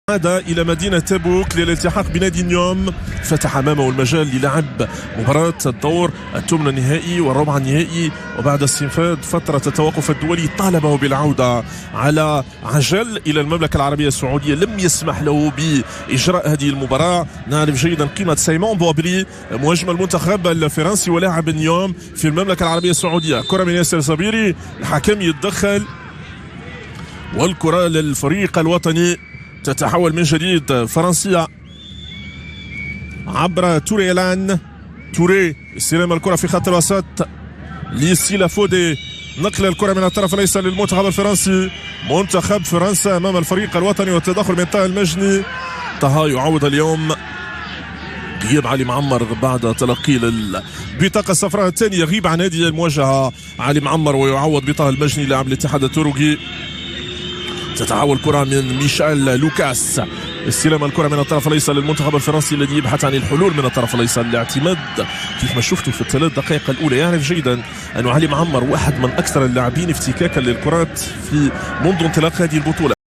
عاد إلى مدينة تبوك للالتحاق بنادي النيوم. فتح أمامه المجال للعب مباراة الدور الثمن النهائي والربع النهائي، وبعد استنفاد فترة التوقف الدولي طالبه بالعودة على عجل إلى المملكة العربية السعودية. لم يسمح له بإجراء هذه المباراة. نعرف جيدا قيمة سيمون بوابري مهاجم المنتخب الفرنسي ولاعب النيوم في المملكة العربية السعودية. كرة من ياسر صبيري، الحكم يتدخل والكرة للفريق الوطني تتحول من جديد فرنسية عبر توريلان. توري استلام الكرة في خط الوسط لسيلا فودي، نقل الكرة من الطرف الايسر للمنتخب الفرنسي. منتخب فرنسا امام الفريق الوطني والتدخل من طه المجني. طه يعوض اليوم غياب علي معمر بعد تلقي البطاقة الصفراء الثانية، يغيب عن هذه المواجهة علي معمر ويعوض بطه المجني لاعب الاتحاد التركي. تتحول كرة من ميشيل لوكاس، استلام الكرة من الطرف الايسر للمنتخب الفرنسي الذي يبحث عن الحلول من الطرف الايسر. الاعتماد كيف ما شفتوا في الثلاث دقائق الاولى، يعرف جيدا أن علي معمر واحد من اكثر اللاعبين افتكاكا للكرات في منذ انطلاق هذه البطولة.